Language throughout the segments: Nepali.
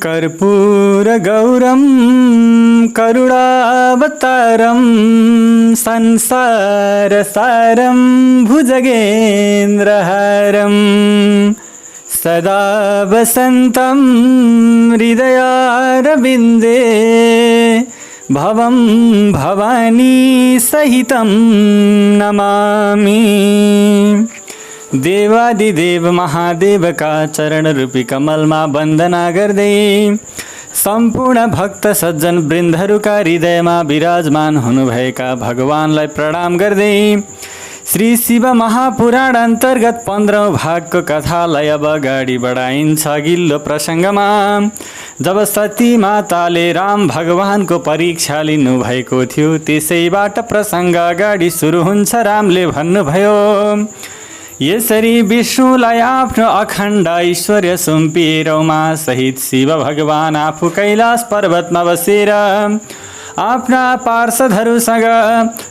कर्पूरगौरं करुणावतारं संसारसारं भुजगेन्द्रहारं सदा वसन्तं हृदयारविन्दे भवं भवानी सहितं नमामि। देवादिदेव महादेव का चरण रूपी कमलमा वन्दना गर्दै सम्पूर्ण भक्त सज्जन वृन्दहरूका हृदयमा विराजमान हुनुभएका भगवानलाई प्रणाम गर्दै श्री शिव महापुराण अन्तर्गत 15औं भागको कथालाई अब अगाडि बढाइन्छ। अघिल्लो प्रसङ्गमा जब सती माताले राम भगवानको परीक्षा लिनुभएको थियो, त्यसैबाट प्रसङ्ग अगाडि सुरु हुन्छ। रामले भन्नुभयो, यसरी विष्णुलाई आफ्नो अखण्ड ऐश्वर्य सुम्पिएर उमा सहित शिव भगवान आफू कैलाश पर्वतमा बसेर आफ्ना पार्षदहरूसँग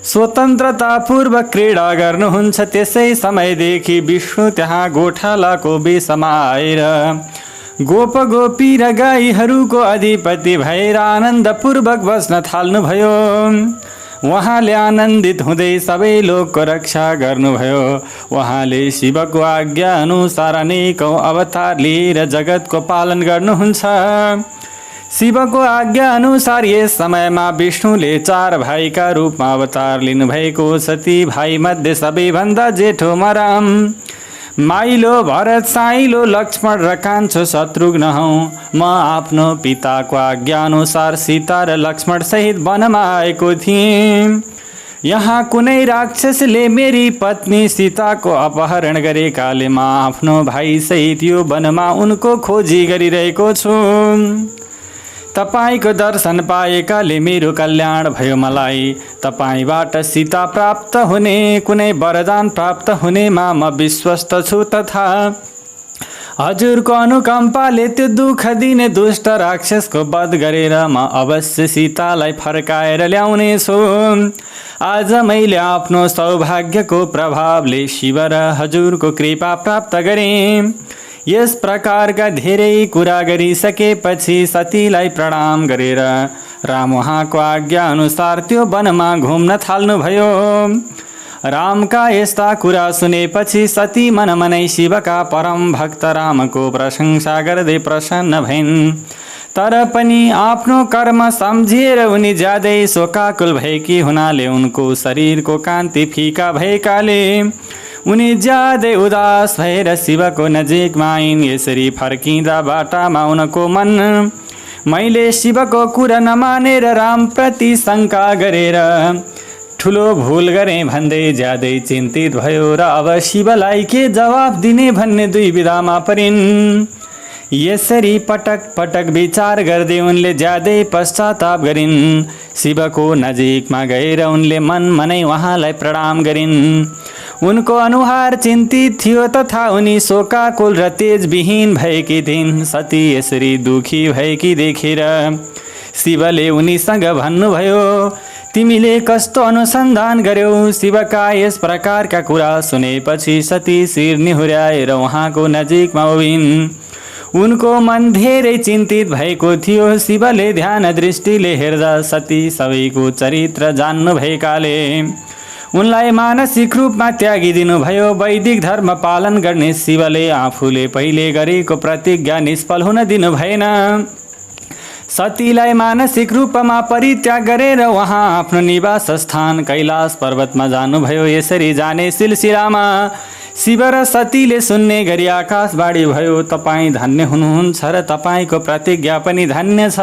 स्वतन्त्रतापूर्वक क्रीडा गर्नुहुन्छ। त्यसै समयदेखि विष्णु त्यहाँ गोठालाको वेशमा आएर गोप गोपी र गाईहरूको अधिपति भएर आनन्दपूर्वक बस्न थाल्नुभयो। उहाँले आनन्दित हुँदै सबै लोकको रक्षा गर्नुभयो। उहाँले शिवको आज्ञा अनुसार अनेकौं अवतार लिएर जगतको पालन गर्नुहुन्छ। शिवको आज्ञा अनुसार यस समयमा विष्णुले 4 भाइका रूपमा अवतार लिनुभएको छ। ती भाइ मध्ये सबैभन्दा जेठो राम, माइलो भरत, साइलो लक्ष्मण र कान्छो शत्रुघ्न हौं। म आफ्नो पिताको आज्ञा अनुसार सीता र लक्ष्मण सहित वनमा आएको थिएँ। यहाँ कुनै राक्षसले मेरी पत्नी सीताको अपहरण गरेकाले म आफ्नो भाइ सहित यो वनमा उनको खोजी गरिरहेको छु। तपाईको दर्शन पाएकाले मेरो कल्याण भयो। मलाई तपाईबाट सीता प्राप्त हुने, कुनै वरदान प्राप्त हुनेमा म विश्वस्त छु। तथा हजुरको अनुकम्पाले त्यो दुःख दिने दुष्ट राक्षसको वध गरेर म अवश्य सीतालाई फर्काएर ल्याउनेछु। आज मैले आफ्नो सौभाग्यको प्रभावले शिव र हजुरको कृपा प्राप्त गरेँ। यस प्रकारका धेरै कुरा गरिसकेपछि सतीलाई प्रणाम गरेर राम उहाँको आज्ञा अनुसार त्यो वनमा घुम्न थाल्नुभयो। रामका यस्ता कुरा सुनेपछि सती मनमनै शिवका परम भक्त रामको प्रशंसा गर्दै प्रसन्न भइन्। तर पनि आफ्नो कर्म सम्झिएर उनी ज्यादै शोकाकुल भएकी हुनाले उनको शरीरको कान्ति फिका भएकाले उनी ज्यादै उदास भएर शिवको नजिकमा आइन्। यसरी फर्किँदा बाटामा उनको मन मैले शिवको कुरा नमानेर रामप्रति शङ्का गरेर ठुलो भुल गरेँ भन्दै ज्यादै चिन्तित भयो र अब शिवलाई के जवाफ दिने भन्ने दुविधामा परिन्। यसरी पटक पटक विचार गर्दै उनले ज्यादै पश्चाताप गरिन्। शिवको नजिकमा गएर उनले मनै उहाँलाई प्रणाम गरिन्। उनको अनुहार चिन्तित थियो तथा उनी शोकाकुल र तेजविहीन भएकी थिइन्। सती यसरी दुखी भएकी देखेर शिवले उनीसँग भन्नुभयो, तिमीले कस्तो अनुसन्धान गर्यौ? शिवका यस प्रकारका कुरा सुनेपछि सती शिर निहुर्याएर उहाँको नजिकमा उभिन्। उनको मन धेरै चिन्तित भएको थियो। शिवले ध्यान दृष्टिले हेर्दा सती सबैको चरित्र जान्नु भएकाले उनलाई मानसिक रूपमा त्यागिदिनु भयो। वैदिक धर्म पालन गर्ने शिवले आफूले पहिले गरेको प्रतिज्ञा निष्फल हुन दिनु भएन। सतीलाई मानसिक रूपमा परित्याग गरेर उहाँ आफ्नो निवास स्थान कैलाश पर्वतमा जानुभयो। यसरी जाने सिलसिलामा शिव र सतीले सुन्ने गरी आकाशवाणी भयो, तपाईँ धन्य हुनुहुन्छ र तपाईँको प्रतिज्ञा पनि धन्य छ।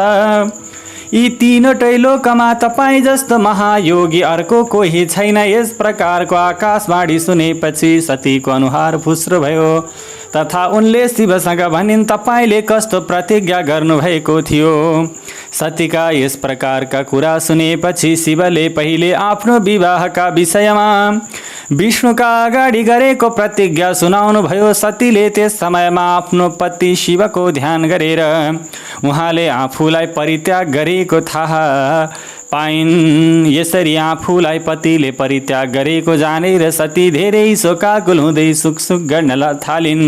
यी तीनवटै लोकमा तपाईँ जस्तो महायोगी अर्को कोही छैन। यस प्रकारको आकाशवाणी सुनेपछि सतीको अनुहार फुस्रो भयो तथा उनले शिवसँग भनिन्, तपाईले कस्तो प्रतिज्ञा गर्नुभएको थियो? सतीका यस प्रकारका कुरा सुनेपछि शिवले पहिले आफ्नो विवाहका विषयमा विष्णुका अगाडि गरेको प्रतिज्ञा सुनाउनु भयो। सतीले त्यस समयमा आफ्नो पति शिवको ध्यान गरेर उहाँले आफूलाई परित्याग गरेको थाहा पाइन्। यसरी आफूलाई पतिले परित्याग गरेको जानेर सती धेरै शोकाकुल हुँदै सुख गर्न थालिन्।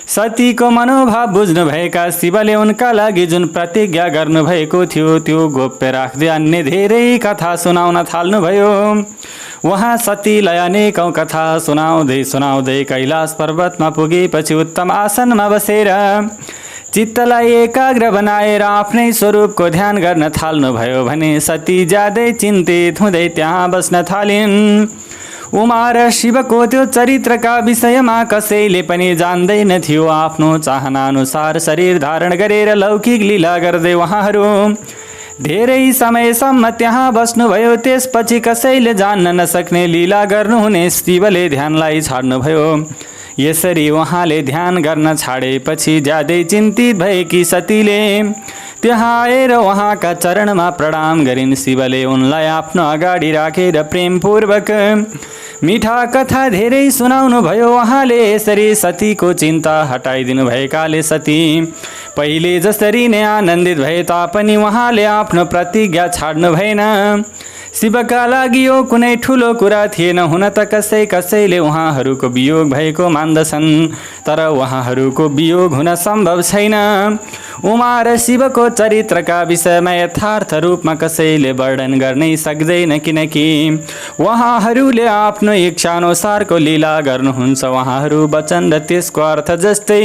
सतीको मनोभाव बुझ्नुभएका शिवले उनका लागि जुन प्रतिज्ञा गर्नुभएको थियो त्यो गोप्य राख्दै अन्य धेरै कथा सुनाउन थाल्नुभयो। उहाँ सतीलाई अनेकौं कथा सुनाउँदै कैलाश पर्वतमा पुगेपछि उत्तम आसनमा बसेर चित्तलाई एकाग्र बनाएर आफ्नै स्वरूपको ध्यान गर्न थाल्नुभयो भने सती ज्यादै चिन्तित हुँदै त्यहाँ बस्न थालिन्। उमा र शिवको त्यो चरित्रका विषयमा कसैले पनि जान्दैन थियो। आफ्नो चाहना अनुसार शरीर धारण गरेर लौकिक लीला गर्दै उहाँहरू धेरै समयसम्म त्यहाँ बस्नुभयो। त्यसपछि कसैले जान्न नसक्ने लीला गर्नुहुने शिवले ध्यानलाई छाड्नुभयो। यसरी उहाँले ध्यान गर्न छाडेपछि ज्यादै चिन्तित भएकी सतीले त्यहाँ आएर उहाँका चरणमा प्रणाम गरिन्। शिवले उनलाई आफ्नो अगाडि राखेर प्रेमपूर्वक मिठा कथा धेरै सुनाउनु भयो। उहाँले यसरी सतीको चिन्ता हटाइदिनु भएकाले सती पहिले जसरी नै आनन्दित भए तापनि उहाँले आफ्नो प्रतिज्ञा छाड्नु भएन। शिवका लागि यो कुनै ठुलो कुरा थिएन। हुन त कसैले उहाँहरूको वियोग भएको मान्दछन्, तर उहाँहरूको वियोग हुन सम्भव छैन। उमा र शिवको चरित्रका विषयमा यथार्थ रूपमा कसैले वर्णन गर्नै सक्दैन, किनकि उहाँहरूले आफ्नो इच्छाअनुसारको लीला गर्नुहुन्छ। उहाँहरू वचन र त्यसको अर्थ जस्तै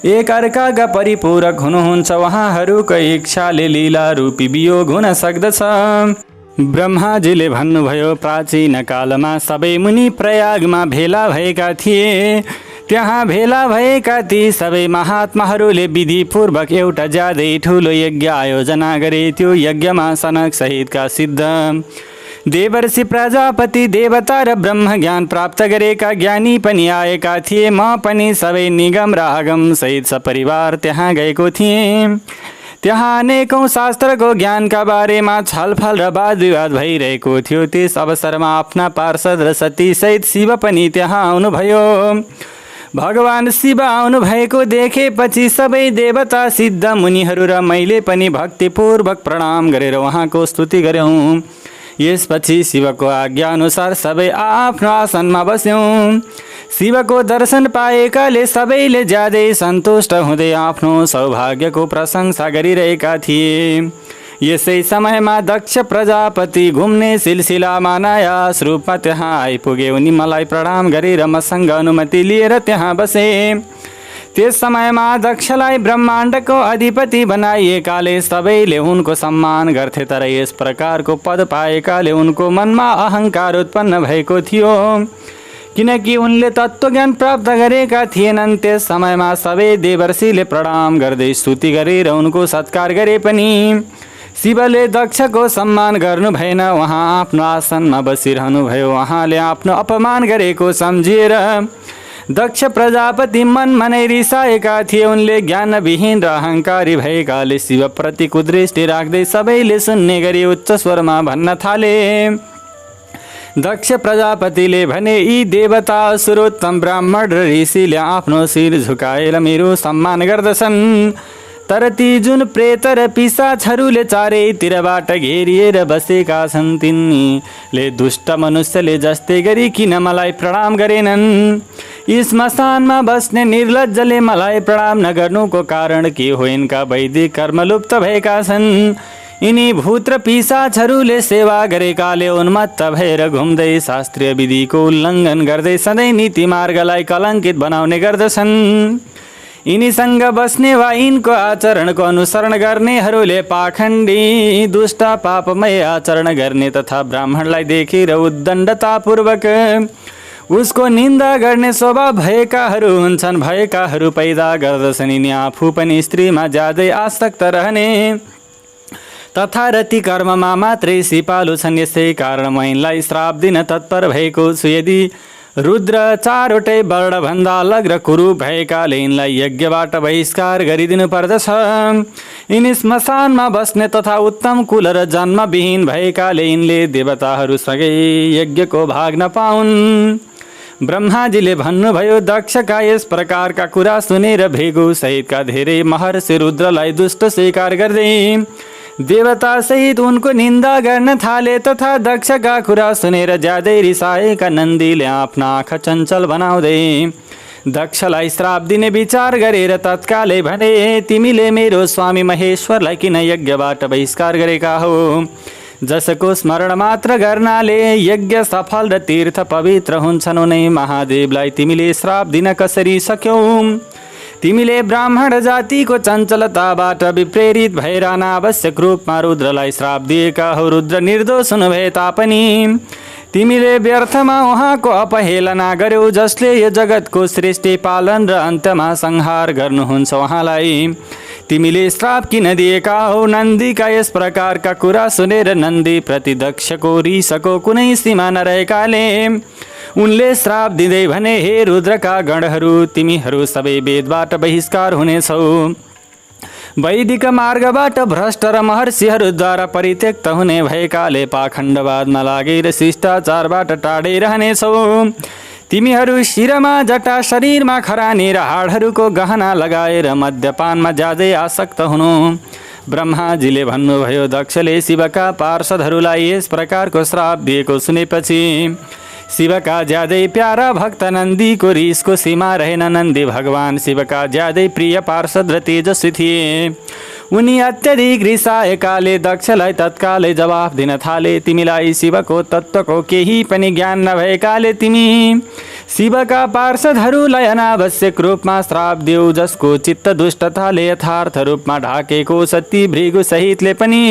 एकअर्काका परिपूरक हुनुहुन्छ। उहाँहरूको इच्छाले लीला रूपी वियोग हुन सक्दछ। ब्रह्माजीले भन्नुभयो, प्राचीन कालमा सबै मुनि प्रयागमा भेला भएका थिए। त्यहाँ भेला भएका ती सबै महात्माहरूले विधिपूर्वक एउटा ज्यादै ठुलो यज्ञ आयोजना गरे। त्यो यज्ञमा सनक सहितका सिद्ध देवर्षि प्रजापति देवता र ब्रह्म ज्ञान प्राप्त गरेका ज्ञानी पनि आएका थिए। म पनि सबै निगम र आगम सहित सपरिवार त्यहाँ गएको थिएँ। त्यहाँ अनेकौं शास्त्रको ज्ञानका बारेमा छलफल र वाद विवाद भइरहेको थियो। त्यस अवसरमा आफ्ना पार्षद र सती सहित शिव पनि त्यहाँ आउनुभयो। भगवान शिव आउनु भएको देखेपछि सबै देवता सिद्ध मुनिहरू र मैले पनि भक्तिपूर्वक प्रणाम गरेर उहाँको स्तुति गर्यौं। यसपछि शिवको आज्ञा अनुसार सबै आफ्नो आसनमा बस्यौं। शिवको दर्शन पाएकाले सबैले ज्यादै सन्तुष्ट हुँदै आफ्नो सौभाग्यको प्रशंसा गरिरहेका थिए। यसै समयमा दक्ष प्रजापति घुम्ने सिलसिलामा नयाँ रूपमा त्यहाँ आइपुगे। उनी मलाई प्रणाम गरेर मसँग अनुमति लिएर त्यहाँ बसे। त्यस समयमा दक्षलाई ब्रह्माण्डको अधिपति बनाइएकाले सबैले उनको सम्मान गर्थे, तर यस प्रकारको पद पाएकाले उनको मनमा अहङ्कार उत्पन्न भएको थियो, किनकि उनले तत्त्वज्ञान प्राप्त गरेका थिएनन्। त्यस समयमा सबै देवर्षिले प्रणाम गर्दै स्तुति गरेर उनको सत्कार गरे पनि शिवले दक्षको सम्मान गर्नु भएन। उहाँ आफ्नो आसनमा बसिरहनु भयो। उहाँले आफ्नो अपमान गरेको सम्झिएर दक्ष प्रजापति मनमा नै रिसाएका थिए। उनले ज्ञानविहीन र अहङ्कारी भएकाले शिवप्रति कुदृष्टि राख्दै सबैले सुन्ने गरी उच्च स्वरमा भन्न थाले। दक्ष प्रजापतिले भने, यी देवता सर्वोत्तम ब्राह्मण र ऋषिले आफ्नो शिर झुकाएर मेरो सम्मान गर्दछन्, तर ती जुन प्रेत र पिशाचहरूले चारैतिरबाट घेरिएर बसेका छन् तिनीले दुष्ट मनुष्यले जस्तै गरी किन मलाई प्रणाम गरेनन्? स्मशानमा बस्ने निर्लज्जले मलाई प्रणाम नगर्नुको कारण के हो? यिनका वैदिक कर्म लुप्त भएका छन्। यिनी भूत र पिशाचहरूले सेवा गरेकाले उन्मत्त भएर घुम्दै शास्त्रीय विधिको उल्लङ्घन गर्दै सधैँ नीति मार्गलाई कलङ्कित बनाउने गर्दछन्। यिनीसँग बस्ने वा यिनको आचरणको अनुसरण गर्नेहरूले पाखण्डी दुष्ट पापमय आचरण गर्ने तथा ब्राह्मणलाई देखेर उद्दण्डतापूर्वक उसको निन्दा गर्ने स्वभाव भएकाहरू हुन्छन्। भएकाहरू पैदा गर्दछन्। यिनी आफू पनि स्त्रीमा ज्यादै आसक्त रहने तथा रति कर्ममा मात्रै सिपालु छन्। यसै कारण म यिनलाई श्राप दिन तत्पर भएको छु। यदि रुद्र चारवटै वर्णभन्दा अलग र कुरूप भएकाले यिनलाई यज्ञबाट बहिष्कार गरिदिनु पर्दछ। यिनी श्मशानमा बस्ने तथा उत्तम कुल र जन्मविहीन भएकाले यिनले देवताहरूसँगै यज्ञको भाग नपाउन्। ब्रह्माजीले भन्नुभयो, दक्षका यस प्रकारका कुरा सुनेर भृगु सहितका धेरै महर्षि रुद्रलाई दुष्ट स्वीकार गर्दै देवता सहित उनको निन्दा गर्न थाले तथा दक्षका कुरा सुनेर ज्यादै रिसाएका नन्दीले आफ्ना आँखा चञ्चल बनाउँदै दक्षलाई श्राप दिने विचार गरेर तत्कालै भने तिमीले मेरो स्वामी महेश्वरलाई किन यज्ञबाट बहिष्कार गरेका हो। जसको स्मरण मात्र गर्नाले यज्ञ सफल र तीर्थ पवित्र हुन्छन् उनै महादेवलाई तिमीले श्राप दिन कसरी सक्यौ। तिमीले ब्राह्मण जातिको चञ्चलताबाट विप्रेरित भएर अनावश्यक रूपमा रुद्रलाई श्राप दिएका हो। रुद्र निर्दोष हुनुभए तापनि तिमीले व्यर्थमा उहाँको अपहेलना गर्यौ, जसले यो जगतको सृष्टि पालन र अन्त्यमा संहार गर्नुहुन्छ उहाँलाई तिमीले श्राप किन दिएका हो। नन्दीका यस प्रकारका कुरा सुनेर नन्दी प्रति दक्षको रिसको कुनै सीमा नरहेकाले उनले श्राप दिँदै भने, हे रुद्रका गणहरू, तिमीहरू सबै वेदबाट बहिष्कार हुनेछौ। वैदिक मार्गबाट भ्रष्ट र महर्षिहरूद्वारा परित्यक्त हुने भएकाले पाखण्डवादमा लागेर शिष्टाचारबाट टाढै रहनेछौ। तिमीहरू शिरमा जटा, शरीरमा खरानी र हाडहरूको गहना लगाएर मद्यपानमा ज्यादै आसक्त हुनु। ब्रह्माजीले भन्नुभयो, दक्षले शिवका पार्षदहरूलाई यस प्रकारको श्राप दिएको सुनेपछि शिवका ज्यादै प्यारा भक्त नन्दीको रिसको सीमा रहेन। नन्दी भगवान शिवका ज्यादै प्रिय पार्षद र तेजस्वी थिए। उनी अत्यधिक रिसाएकाले दक्षलाई तत्कालै जवाफ दिन थाले, तिमीलाई शिवको तत्त्वको केही पनि ज्ञान नभएकाले तिमी शिवका पार्षदहरूलाई अनावश्यक रूपमा श्राप देऊ। जसको चित्त दुष्टताले यथार्थ रूपमा ढाकेको सती भृगु सहितले पनि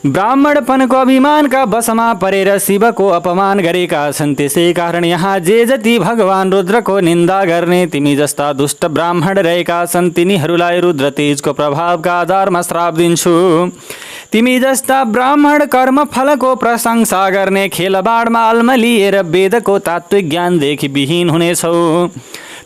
ब्राह्मणपनको अभिमानका वशमा परेर शिवको अपमान गरेका छन्। त्यसै कारण यहाँ जे जति भगवान रुद्रको निन्दा गर्ने तिमी जस्ता दुष्ट ब्राह्मण रहेका छन् तिनीहरूलाई रुद्र तेजको प्रभावका आधारमा श्राप दिन्छु। तिमी जस्ता ब्राह्मण कर्म फलको प्रशंसा गर्ने खेलबाडमा अल्मलिएर वेदको तात्विक ज्ञानदेखि विहीन हुनेछौ।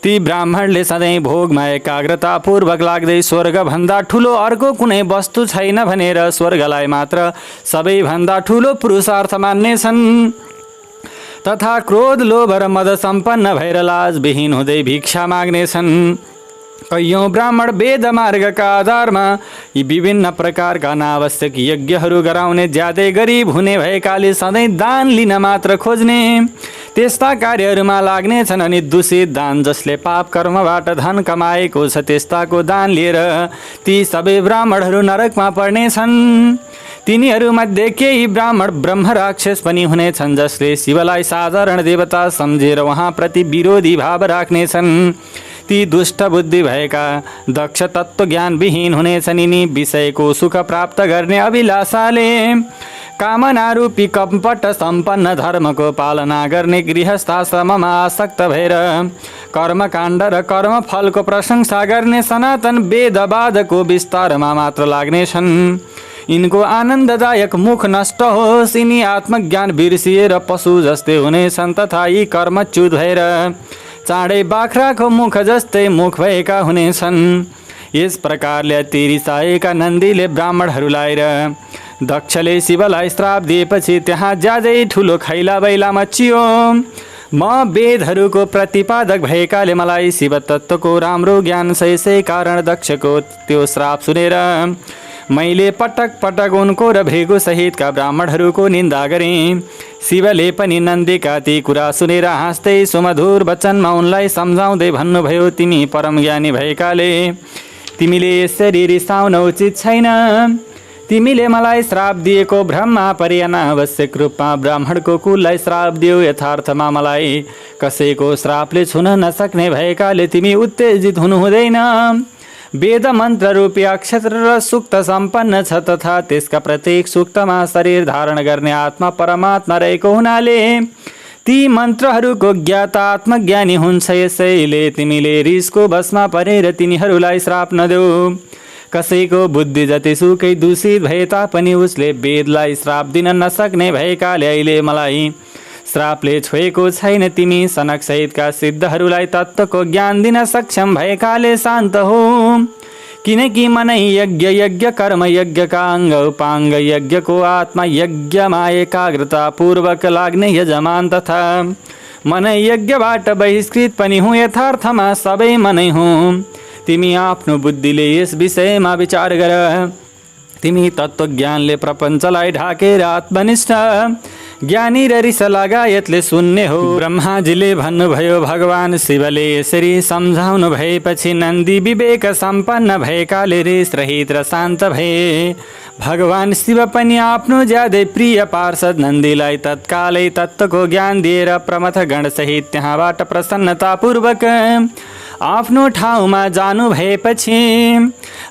ती ब्राह्मणले सधैँ भोगमा एकाग्रतापूर्वक लाग्दै स्वर्गभन्दा ठुलो अर्को कुनै वस्तु छैन भनेर स्वर्गलाई मात्र सबैभन्दा ठुलो पुरुषार्थ मान्नेछन् तथा क्रोध, लोभ र मद सम्पन्न भएर लाजविहीन हुँदै भिक्षा माग्नेछन्। कैयौँ ब्राह्मण वेद मार्गका आधारमा यी विभिन्न प्रकारका अनावश्यक यज्ञहरू गराउने ज्यादै गरिब हुने भएकाले सधैँ दान लिन मात्र खोज्ने त्यस्ता कार्यहरूमा लाग्नेछन्। अनि दूषित दान, जसले पाप कर्मबाट धन कमाएको छ, त्यस्ताको दान लिएर ती सबै ब्राह्मणहरू नरकमा पर्नेछन्। तिनीहरूमध्ये केही ब्राह्मण ब्रह्म राक्षस पनि हुनेछन्, जसले शिवलाई साधारण देवता सम्झेर उहाँप्रति विरोधी भाव राख्नेछन्। ती दुष्ट बुद्धि भएका दक्ष तत्त्व ज्ञान विहीन हुनेछन्। यिनी विषयको सुख प्राप्त गर्ने अभिलाषाले कामनारूपी कपट सम्पन्न धर्मको पालना गर्ने गृहस्थाश्रममा आसक्त भएर कर्मकाण्ड र कर्मफलको प्रशंसा गर्ने सनातन वेदवादको विस्तारमा मात्र लाग्नेछन्। यिनको आनन्ददायक मुख नष्ट होस्, यिनी आत्मज्ञान बिर्सिएर पशु जस्तै हुनेछन् तथा यी कर्मच्युत भएर चाँडै बाख्राको मुख जस्तै मुख भएका हुनेछन्। यस प्रकारले अति रिसाएका नन्दीले ब्राह्मणहरूलाई र दक्षले शिवलाई श्राप दिएपछि त्यहाँ ज्यादै ठुलो खैला बैला मचियो। म वेदहरूको प्रतिपादक भएकाले मलाई शिव तत्त्वको राम्रो ज्ञान सही कारण दक्षको त्यो श्राप सुनेर मैले पटक पटक उनको र भृगु सहितका ब्राह्मणहरूको निन्दा गरेँ। शिवले पनि नन्दीका ती कुरा सुनेर हाँस्दै सुमधुर वचनमा उनलाई सम्झाउँदै भन्नुभयो, तिमी परम ज्ञानी भएकाले तिमीले यसरी रिसाउन उचित छैन। तिमीले मलाई श्राप दिएको भ्रममा परि अनावश्यक रूपमा ब्राह्मणको कुललाई श्राप दियो। यथार्थमा मलाई कसैको श्रापले छुन नसक्ने भएकाले तिमी उत्तेजित हुनु हुँदैन। वेद मन्त्र रूपी अक्षत्र र सूक्त सम्पन्न छ तथा त्यसका प्रत्येक सूक्तमा शरीर धारण गर्ने आत्मा परमात्मा रहेको हुनाले ती मन्त्रहरूको ज्ञाता आत्मज्ञानी हुन्छ। यसैले तिमीले रिसको बसमा परेर तिनीहरूलाई श्राप नदेऊ। कसैको बुद्धि जतिसुकै दूषित भए तापनि उसले वेदलाई श्राप दिन नसक्ने भएकाले अहिले मलाई श्रापले छोएको छैन। तिमी सनक सहितका सिद्धहरूलाई तत्त्वको ज्ञान दिन सक्षम भएकाले शान्त हो, किनकि मनै यज्ञ, यज्ञ कर्म यज्ञका अङ्ग उपाङ्ग यज्ञको आत्मा यज्ञमा एकाग्रता पूर्वक लाग्ने यजमान तथा मनै यज्ञबाट बहिष्कृत पनि हुँ। यथार्थमा सबै मनै हुँ। तिमी आफ्नो बुद्धिले यस विषयमा विचार गर। तिमी तत्त्वज्ञानले प्रपञ्चलाई ढाकेर आत्मनिष्ठ ज्ञानी र रिस लगायतले सुन्ने हो। ब्रह्माजीले भन्नुभयो भगवान शिवले यसरी सम्झाउनु भएपछि नन्दी विवेक सम्पन्न भएकाले रिस रहित र शान्त भए। भगवान शिव पनि आफ्नो ज्यादै प्रिय पार्षद नन्दीलाई तत्कालै तत्त्वको ज्ञान दिएर प्रमथगण सहित त्यहाँबाट प्रसन्नतापूर्वक आफ्नो ठाउँमा जानु भएपछि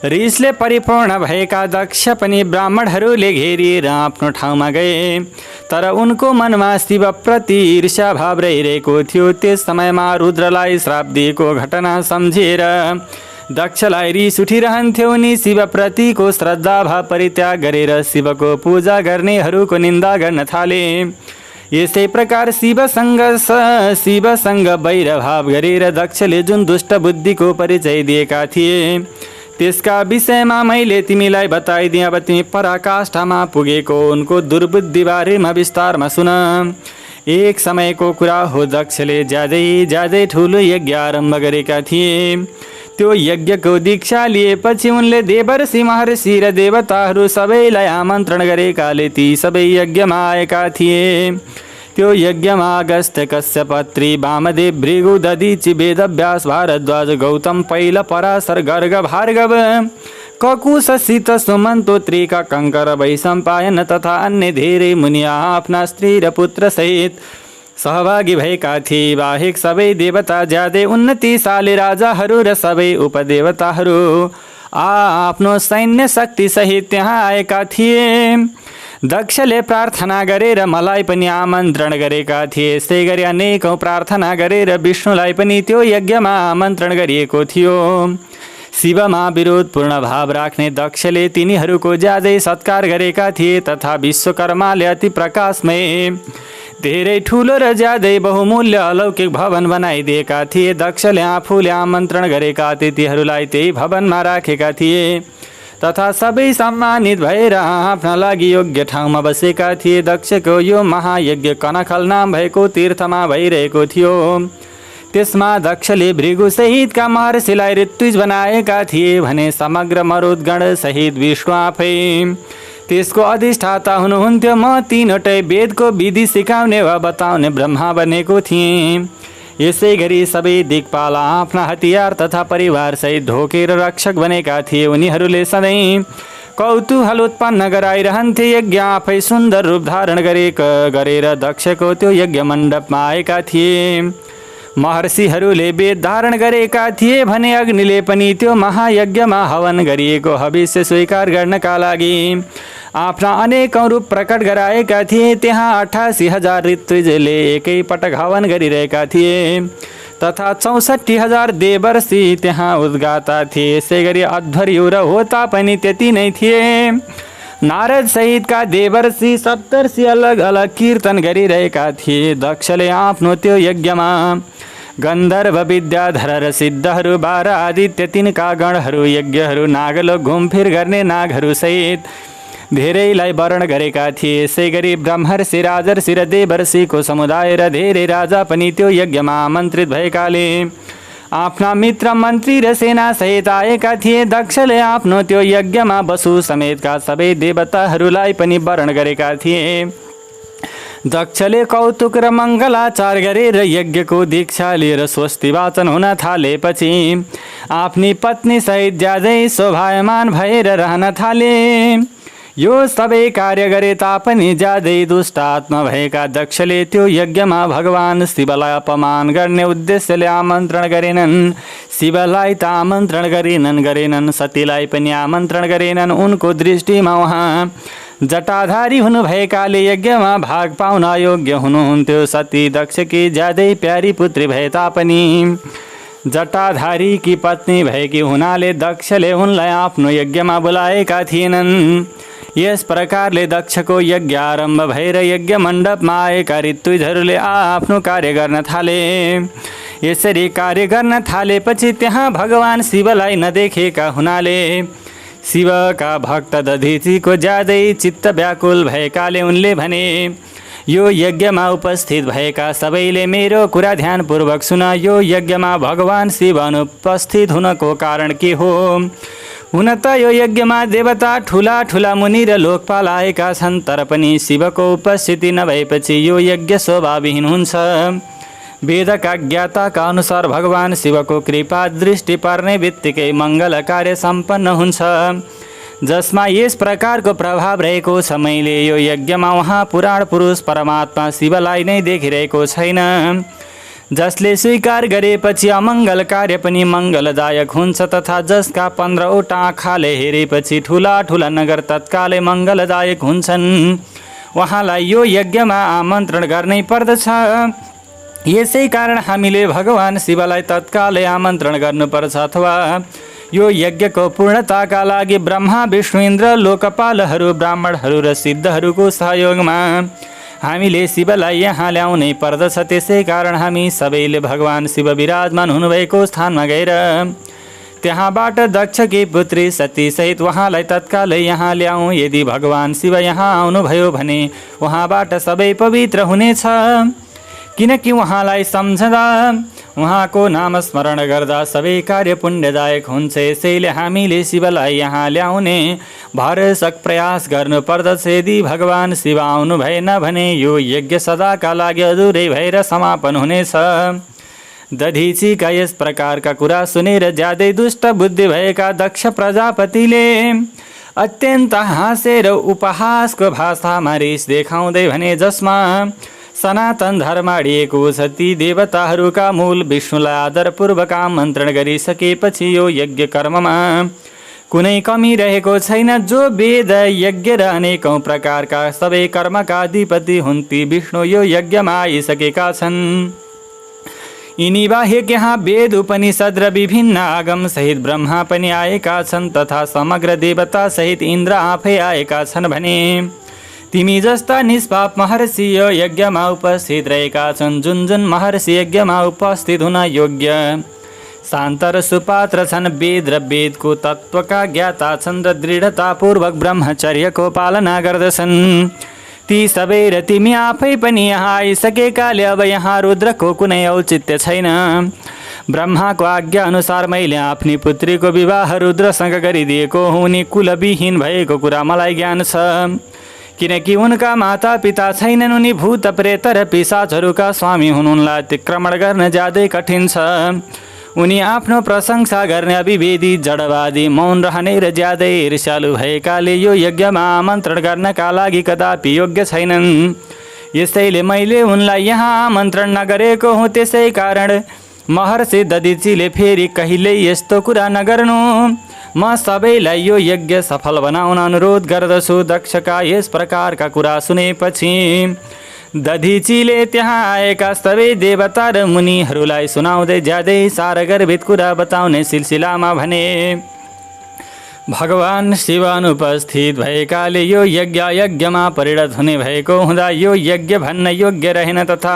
रिसले परिपूर्ण भएका दक्ष पनि ब्राह्मणहरूले घेरिएर आफ्नो ठाउँमा गए। तर उनको मनमा शिवप्रति ईर्ष्या भाव रहिरहेको थियो। त्यस समयमा रुद्रलाई श्राप दिएको घटना सम्झिएर दक्षलाई रिस उठिरहन्थ्यो। उनी शिवप्रतिको श्रद्धाभाव परित्याग गरेर शिवको पूजा गर्नेहरूको निन्दा गर्न थाले। यसै प्रकार शिवसँग वैरभाव गरेर दक्षले जुन दुष्ट बुद्धिको परिचय दिएका थिए त्यसका विषयमा मैले तिमीलाई बताइदिएँ। अब तिमी पराकाष्ठामा पुगेको उनको दुर्बुद्धि बारेमा विस्तारमा सुन। एक समयको कुरा हो, दक्षले ज्यादै ठुलो यज्ञ आरम्भ गरेका थिए। त्यो यज्ञको दीक्षा लिएपछि उनले देवर्षि महर्षि र देवताहरू सबैलाई आमन्त्रण गरेकाले ती सबै यज्ञमा आएका थिए। त्यो यज्ञमा अगस्त्य, कश्यप, अत्रि, वामदेव, भृगु, दधीचि, वेदव्यास, भारद्वाज, गौतम, पैल, पराशर, गर्ग, भार्गव, ककुश, सित, सुमन्तो, त्रिका, कङ्कर, वैशम्पायन तथा अन्य धेरै मुनि आफ्ना स्त्री र पुत्र सहित सहभागी भएका थिए। बाहेक सबै देवता ज्यादै उन्नतिशाली राजाहरू र सबै उपदेवताहरू आफ्नो सैन्य शक्ति सहित त्यहाँ आएका थिए। दक्षले प्रार्थना गरेर मलाई पनि आमन्त्रण गरेका थिए। यसै गरी अनेकौं प्रार्थना गरेर विष्णुलाई पनि त्यो यज्ञमा आमन्त्रण गरिएको थियो। शिवमा विरोधपूर्ण भाव राख्ने दक्षले तिनीहरूको ज्यादै सत्कार गरेका थिए तथा विश्वकर्माले अति प्रकाशमय धेरै ठुलो र ज्यादै बहुमूल्य अलौकिक भवन बनाइदिएका थिए। दक्षले आफूले आमन्त्रण गरेका अतिथिहरूलाई त्यही भवनमा राखेका थिए तथा सबै सम्मानित भएर आफ्ना लागि योग्य ठाउँमा बसेका थिए। दक्षको यो महायज्ञ कनखल नाम भएको तीर्थमा भइरहेको थियो। त्यसमा दक्षले भृगु सहितका महर्षिलाई ऋत्विज बनाएका थिए भने समग्र मरुद्गण सहित विष्णु आफै त्यसको अधिष्ठाता हुनुहुन्थ्यो। म तीनवटै वेदको विधि सिकाउने वा बताउने ब्रह्मा बनेको थिएँ। यसै गरी सबै दिक्पाल आफ्ना हतियार तथा परिवार सहित ढोकेर रक्षक बनेका थिए। उनीहरूले सधैँ कौतूहल उत्पन्न गराइरहन्थे। यज्ञ आफै सुन्दर रूप धारण गरेर दक्षको त्यो यज्ञ मण्डपमा आएका थिए। महर्षिहरूले वेद धारण गरेका थिए भने अग्निले पनि त्यो महायज्ञमा हवन गरिएको हविष्य स्वीकार गर्नका लागि आफ्ना अनेकौं रूप प्रकट गराएका थिए। त्यहाँ 88,000 ऋत्विजले एकै पटक हवन गरिरहेका थिए तथा 64,000 देवर्षि त्यहाँ उद्गाता थिए। यसै गरी अध्वर्यु र होता पनि त्यति नै थिए। नारद सहितका देवर्षि सप्तर्षि अलग अलग कीर्तन गरिरहेका थिए। दक्षले आफ्नो त्यो यज्ञमा गन्धर्व, विद्याधर र सिद्धहरू, 12 आदित्य, तिनका गणहरू, यज्ञहरू, नागलोक घुमफिर गर्ने नागहरू सहित धेरैलाई वर्ण गरेका थिए। यसै गरी ब्रह्मर्षि, राजर्षि र देवर्षिको समुदाय र धेरै राजा पनि त्यो यज्ञमा आमन्त्रित भएकाले आफ्ना मित्र, मन्त्री र सेना सहित आएका थिए। दक्षले आफ्नो त्यो यज्ञमा वसु समेतका सबै देवताहरूलाई पनि वर्ण गरेका थिए। दक्षले कौतुक र मङ्गलाचार गरेर यज्ञको दीक्षा लिएर स्वस्ति वाचन हुन थालेपछि आफ्नी पत्नी सहित ज्यादै शोभायमान भएर रहन थाले। यो सबै कार्य गरे तापनि ज्यादै दुष्ट आत्मा भएका दक्षले त्यो यज्ञमा भगवान शिवलाई अपमान गर्ने उद्देश्यले आमन्त्रण गरेनन्। शिवलाई त आमन्त्रण गरेनन्, सतीलाई पनि आमन्त्रण गरेनन्। उनको दृष्टिमा उहाँ जटाधारी हुनुभएकाले यज्ञमा भाग पाउन अयोग्य हुनुहुन्थ्यो। सती दक्षकी ज्यादै प्यारी पुत्री भए तापनि जटाधारीकी पत्नी भएकी हुनाले दक्षले उनलाई आफ्नो यज्ञमा बोलाएका थिएनन्। यस प्रकारले दक्षको यज्ञ आरम्भ भएर यज्ञ मण्डपमा आएका ऋत्विजहरूले आफ्नो कार्य गर्न थाले। यसरी कार्य गर्न थालेपछि त्यहाँ भगवान शिवलाई नदेखेका हुनाले शिवका भक्त दधीचीको ज्यादै चित्त व्याकुल भएकाले उनले भने, यो यज्ञमा उपस्थित भएका सबैले मेरो कुरा ध्यानपूर्वक सुन। यो यज्ञमा भगवान शिव अनुपस्थित हुनको कारण के हो? हुन त यो यज्ञमा देवता ठुला ठुला मुनि र लोकपाल आएका छन्, तर पनि शिवको उपस्थिति नभएपछि यो यज्ञ शोभाविहीन हुन्छ। वेदका ज्ञाताका अनुसार भगवान शिवको कृपा दृष्टि पर्ने बित्तिकै मङ्गल कार्य सम्पन्न हुन्छ, जसमा यस प्रकारको प्रभाव रहेको छ। मैले यो यज्ञमा उहाँ पुराण पुरुष परमात्मा शिवलाई नै देखिरहेको छैन, जसले स्वीकार गरेपछि अमङ्गल कार्य पनि मङ्गलदायक हुन्छ, तथा जसका 15वटा आँखाले हेरेपछि ठुला ठुला नगर तत्कालै मङ्गलदायक हुन्छन्, उहाँलाई यो यज्ञमा आमन्त्रण गर्नै पर्दछ। यसै कारण हामीले भगवान शिवलाई तत्कालै आमन्त्रण गर्नुपर्छ, अथवा यो यज्ञको पूर्णताका लागि ब्रह्मा विष्णु इन्द्र लोकपालहरू ब्राह्मणहरू र सिद्धहरूको सहयोगमा हामीले शिवलाई यहाँ ल्याउनै पर्दछ। त्यसै कारण हामी सबैले भगवान शिव विराजमान हुनुभएको स्थानमा गएर त्यहाँबाट दक्षकी पुत्री सतीसहित उहाँलाई तत्कालै यहाँ ल्याउँ। यदि भगवान शिव यहाँ आउनुभयो भने उहाँबाट सबै पवित्र हुनेछ, किनकि उहाँलाई सम्झँदा उहाँको नाम स्मरण गर्दा सबै कार्य पुण्यदायक हुन्छ। यसैले हामीले शिवलाई यहाँ ल्याउने भरसक प्रयास गर्नुपर्दछ। यदि भगवान शिव आउनु भएन भने यो यज्ञ सदाका लागि अधुरै भएर समापन हुनेछ। दधीचीका यस प्रकारका कुरा सुनेर ज्यादै दुष्ट बुद्धि भएका दक्ष प्रजापतिले अत्यन्त हाँसेर उपहासको भाषामा रिस देखाउँदै भने, जसमा सनातन धर्म अडिएको छ, ती देवताहरूका मूल विष्णुलाई आदरपूर्वक आमन्त्रण गरिसकेपछि यो यज्ञ कर्ममा कुनै कमी रहेको छैन। जो वेद यज्ञ र अनेकौं प्रकारका सबै कर्मका अधिपति हुन्, ती विष्णु यो यज्ञमा आइसकेका छन्। यिनी बाहेक यहाँ वेद उपनिषद र विभिन्न आगम सहित ब्रह्मा पनि आएका छन्, तथा समग्र देवता सहित इन्द्र आफै आएका छन् भने तिमी जस्ता निष्पाप महर्षि यो यज्ञमा उपस्थित रहेका छन्। जुन जुन महर्षि यज्ञमा उपस्थित हुन योग्य शान्त र सुपात्र छन्, वेद र वेदको तत्त्वका ज्ञाता छन् र दृढतापूर्वक ब्रह्मचर्यको पालना गर्दछन्, ती सबै र तिमी आफै पनि यहाँ आइसकेकाले अब यहाँ रुद्रको कुनै औचित्य छैन। ब्रह्माको आज्ञा अनुसार मैले आफ्नी पुत्रीको विवाह रुद्रसँग गरिदिएको हुँ। उनी कुलविहीन भएको कुरा मलाई ज्ञान छ, किनकि उनका माता पिता छैनन्। उनी भूत प्रेत र पिशाचहरूका स्वामी हुन्, उनलाई अतिक्रमण गर्न ज्यादै कठिन छ। उनी आफ्नो प्रशंसा गर्ने अविवेदी जडवादी मौन रहने र ज्यादै ईर्ष्यालु भएकाले यो यज्ञमा आमन्त्रण गर्नका लागि कदापि योग्य छैनन्। यसैले मैले उनलाई यहाँ आमन्त्रण नगरेको हुँ। त्यसै कारण महर्षि दधीचीले फेरि कहिल्यै यस्तो कुरा नगर्नु। म सबैलाई यो यज्ञ सफल बनाउन अनुरोध गर्दछु। दक्षका यस प्रकारका कुरा सुनेपछि दधीचीले त्यहाँ आएका सबै देवता र मुनिहरूलाई सुनाउँदै ज्यादै सारगर्भित कुरा बताउने सिलसिलामा भने, भगवान शिव अनुपस्थित भएकाले यो यज्ञमा परिणत हुने भएको हुँदा यो यज्ञ भन्न योग्य रहेन, तथा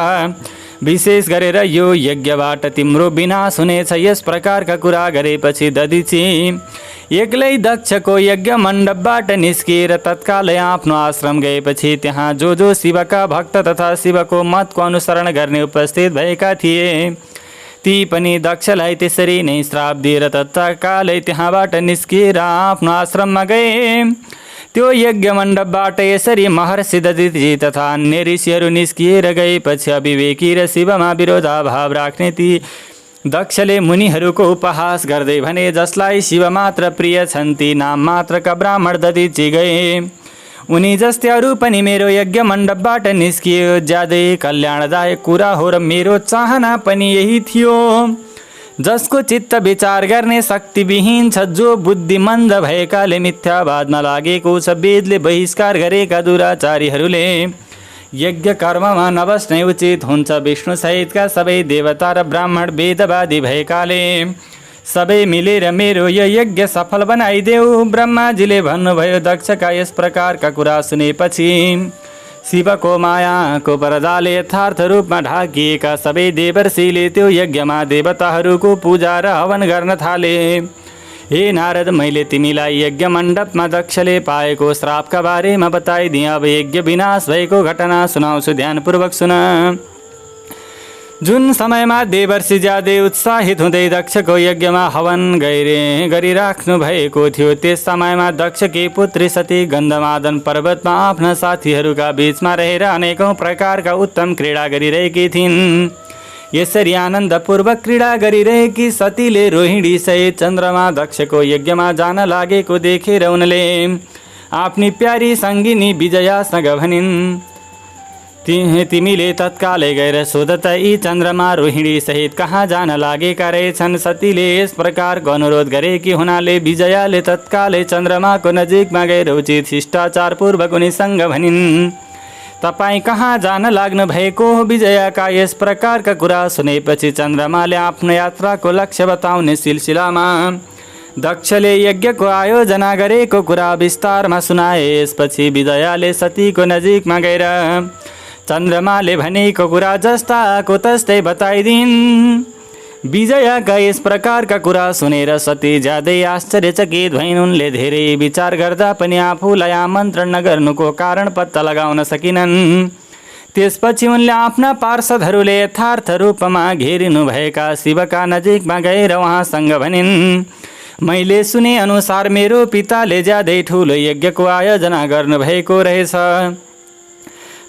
विशेष गरेर यो यज्ञबाट तिम्रो विनाश हुनेछ। यस प्रकारका कुरा गरेपछि दधीची एक्लै दक्षको यज्ञ मण्डपबाट निस्किएर तत्कालै आफ्नो आश्रम गएपछि त्यहाँ जो शिवका भक्त तथा शिवको मतको अनुसरण गर्ने उपस्थित भएका थिए, ती पनि दक्षलाई त्यसरी नै श्राप दिएर तत्कालै त्यहाँबाट निस्किएर आफ्नो आश्रममा गए। त्यो यज्ञ मण्डपबाट यसरी महर्षि दधीची तथा अन्य ऋषिहरू निस्किएर गएपछि अविवेकी र शिवमा विरोधाभाव राख्ने ती दक्षले मुनिहरूको उपहास गर्दै भने, जसलाई शिव मात्र प्रिय छन् ती नाम मात्रका ब्राह्मण दधीची गए। उनी जस्तै अरू पनि मेरो यज्ञ मण्डपबाट निस्कियो। ज्यादै कल्याणदायक कुरा हो र मेरो चाहना पनि यही थियो। जसको चित्त विचार गर्ने शक्तिविहीन छ, जो बुद्धिमन्द भएकाले मिथ्यावादमा लागेको छ, वेदले बहिष्कार गरेका दुराचारीहरूले यज्ञ कर्ममा नबस्नै उचित हुन्छ। विष्णु सहितका सबै देवता र ब्राह्मण वेदवादी भएकाले सबै मिलेर मेरो यो यज्ञ सफल बनाइदेऊ। ब्रह्माजीले भन्नुभयो। दक्षका यस प्रकारका कुरा सुनेपछि शिवको मायाको पर्दाले यथार्थ रूपमा ढाकिएका सबै देवर्षिले त्यो यज्ञमा देवताहरूको पूजा र हवन गर्न थाले। हे नारद, मैले तिमीलाई यज्ञ मण्डपमा दक्षले पाएको श्रापका बारेमा बताइदिएँ। अब यज्ञ विनाश भएको घटना सुनाउँछु, ध्यानपूर्वक सुन। जुन समयमा देवर्षि ज्यादै उत्साहित हुँदै दक्षको यज्ञमा हवन गरिराख्नु भएको थियो, त्यस समयमा दक्षकी पुत्री सती गन्धमादन पर्वतमा आफ्ना साथीहरूका बीचमा रहेर अनेकौं प्रकारका उत्तम क्रीडा गरिरहेकी थिइन्। यसरी आनन्दपूर्वक क्रीडा गरिरहेकी सतीले रोहिणी सहित चन्द्रमा दक्षको यज्ञमा जान लागेको देखेर उनले आफ्नी प्यारी सङ्गिनी विजयासँग भनिन्, तिमीले तत्कालै गएर सोध त यी चन्द्रमा रोहिणी सहित कहाँ जान लागेका रहेछन्। सतीले यस प्रकारको अनुरोध गरेकी हुनाले विजयाले तत्कालै चन्द्रमाको नजिकमा गएर उचित शिष्टाचारपूर्वक उनीसँग भनिन्, तपाईँ कहाँ जान लाग्नु भएको हो? विजयाका यस प्रकारका कुरा सुनेपछि चन्द्रमाले आफ्नो यात्राको लक्ष्य बताउने सिलसिलामा दक्षले यज्ञको आयोजना गरेको कुरा विस्तारमा सुनाए। यसपछि विजयाले सतीको नजिकमा गएर चन्द्रमाले भनेको कुरा जस्ताको तस्तै बताइदिन्। विजयाका यस प्रकारका कुरा सुनेर सती ज्यादै आश्चर्यचकित भइन्। उनले धेरै विचार गर्दा पनि आफूलाई आमन्त्रण नगर्नुको कारण पत्ता लगाउन सकिनन्। त्यसपछि उनले आफ्ना पार्षदहरूले यथार्थ रूपमा घेरिनुभएका शिवका नजिकमा गएर उहाँसँग भनिन्, मैले सुने अनुसार मेरो पिताले ज्यादै ठुलो यज्ञको आयोजना गर्नुभएको रहेछ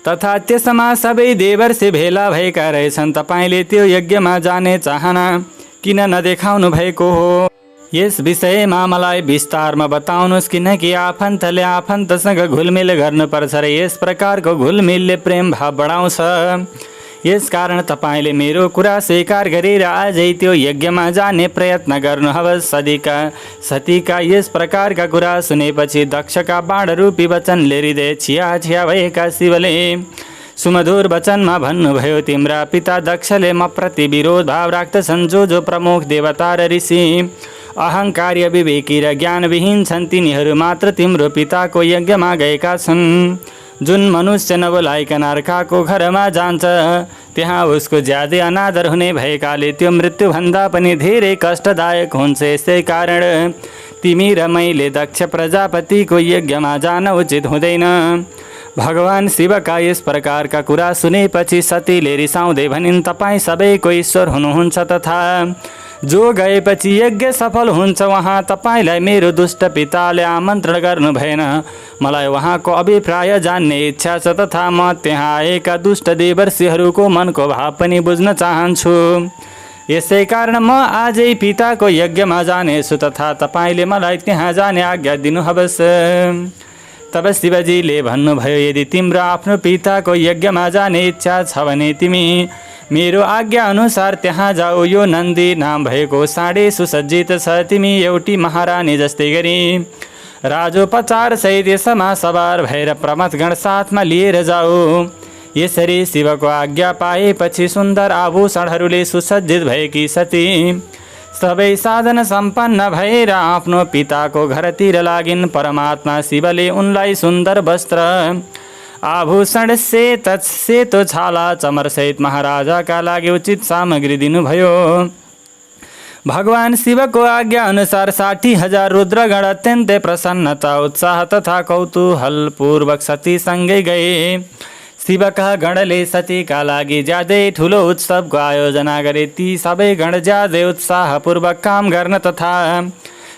तथा त्यसमा सबै देवर्षि भेला भएका रहेछन्। तपाईँले त्यो यज्ञमा जाने चाहना किन नदेखाउनु भएको हो? यस विषयमा मलाई विस्तारमा बताउनुहोस्, किनकि आफन्तले आफन्तसँग घुलमिल गर्नुपर्छ र यस प्रकारको घुलमिलले प्रेम भाव बढाउँछ। यसकारण तपाईँले मेरो कुरा स्वीकार गरेर आजै त्यो यज्ञमा जाने प्रयत्न गर्नुहोस्। सतीका यस प्रकारका कुरा सुनेपछि दक्षका बाणरूपी वचनले हृदय छिया भएका शिवले सुमधुर वचनमा भन्नुभयो, तिम्रा पिता दक्षले म प्रति विरोध भाव राख्दछन्। जो प्रमुख देवता र ऋषि अहङ्कारी, विवेकी र ज्ञानविहीन छन्, तिनीहरू मात्र तिम्रो पिताको यज्ञमा गएका छन्। जुन मनुष्य नबोलाइकन अर्काको घरमा जान्छ त्यहाँ उसको ज्यादै अनादर हुने भएकाले त्यो मृत्युभन्दा पनि धेरै कष्टदायक हुन्छ। यसै कारण तिमी र मैले दक्ष प्रजापतिको यज्ञमा जान उचित हुँदैन। भगवान शिवका यस प्रकारका कुरा सुनेपछि सतीले रिसाउँदै भनिन्, तपाईँ सबैको ईश्वर हुनुहुन्छ तथा जो गएपछि यज्ञ सफल हुन्छ वहाँ तपाईँलाई मेरो दुष्ट पिताले आमन्त्रण गर्नु भएन। मलाई वहाँको अभिप्राय जान्ने इच्छा छ तथा म त्यहाँ आएका दुष्ट देवर्षिहरूको मनको भाव पनि बुझ्न चाहन्छु। यसै कारण म आजै पिताको यज्ञमा जानेछु तथा तपाईँले मलाई त्यहाँ जाने आज्ञा दिनुहोस्। तब शिवजीले भन्नुभयो, यदि तिम्रो आफ्नो पिताको यज्ञमा जाने इच्छा छ भने तिमी मेरो आज्ञा अनुसार त्यहाँ जाऊ। यो नन्दी नाम भएको साँडे सुसज्जित छ। तिमी एउटी महारानी जस्तै गरी राजोपचार सहित यसमा सवार भएर प्रमथगण साथमा लिएर जाऊ। यसरी शिवको आज्ञा पाएपछि सुन्दर आभूषणहरूले सुसज्जित भएकी सती सबै साधन सम्पन्न भएर आफ्नो पिताको घरतिर लागिन्। परमात्मा शिवले उनलाई सुन्दर वस्त्र आभूषण सेतो छाला चमर सहित महाराजाका लागि उचित सामग्री दिनुभयो। भगवान शिवको आज्ञा अनुसार 60,000 रुद्रगण अत्यन्तै प्रसन्नता उत्साह तथा कौतूहल पूर्वक सतीसँगै गए। शिवका गणले सतीका लागि ज्यादै ठुलो उत्सवको आयोजना गरे। ती सबै गण ज्यादै उत्साहपूर्वक काम गर्न तथा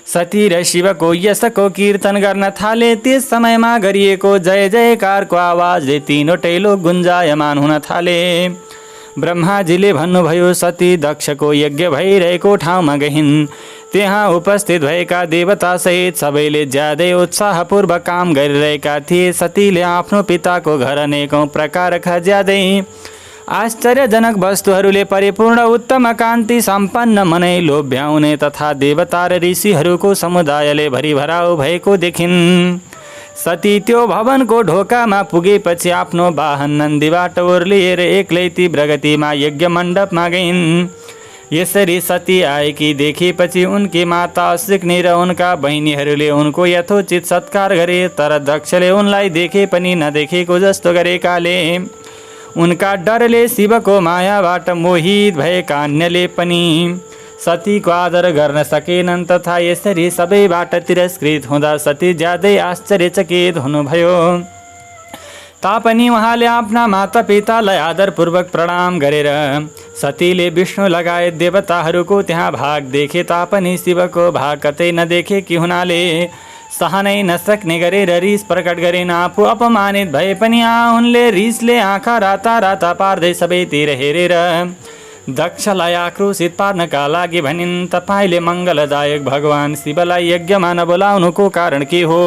सती र शिवको यशको कीर्तन गर्न थाले। त्यस समयमा गरिएको जय जयकारको आवाजले तीनवटै लोक गुन्जायमान हुन थाले। ब्रह्माजीले भन्नुभयो, सती दक्षको यज्ञ भइरहेको ठाउँमा गइन्। त्यहाँ उपस्थित भएका देवता सहित सबैले ज्यादै उत्साहपूर्वक काम गरिरहेका थिए। सतीले आफ्नो पिताको घर अनेकौं प्रकारका ज्यादै आश्चर्यजनक वस्तुहरूले परिपूर्ण उत्तम कान्ति सम्पन्न मनै लोभ्याउने तथा देवता र ऋषिहरूको समुदायले भरिभराउ भएको देखिन्। सती त्यो भवनको ढोकामा पुगेपछि आफ्नो वाहन नन्दीबाट ओर्लिएर एक्लै तीव्र गतिमा यज्ञ मण्डपमा गइन्। यसरी सती आएकी देखेपछि उनकी माता अश्विनी र उनका बहिनीहरूले उनको यथोचित सत्कार गरे। तर दक्षले उनलाई देखे पनि नदेखेको जस्तो गरेकाले उनका डरले शिवको मायाबाट मोहित भएका अन्यले पनि सतीको आदर गर्न सकेनन् तथा यसरी सबैबाट तिरस्कृत हुँदा सती ज्यादै आश्चर्यचकित हुनुभयो। तापनि उहाँले आफ्ना मातापितालाई आदरपूर्वक प्रणाम गरेर सतीले विष्णु लगायत देवताहरूको त्यहाँ भाग देखे तापनि शिवको भाग कतै नदेखेकी हुनाले सहनै नसक्ने गरेर रिस प्रकट गरिन्। आफू अपमानित भए पनि उनले रिसले आँखा राता राता पार्दै सबैतिर हेरेर दक्षलाई आक्रोशित पार्नका लागि भनिन्, तपाईले मङ्गलदायक भगवान शिवलाई यज्ञमा नबोलाउनुको कारण के हो,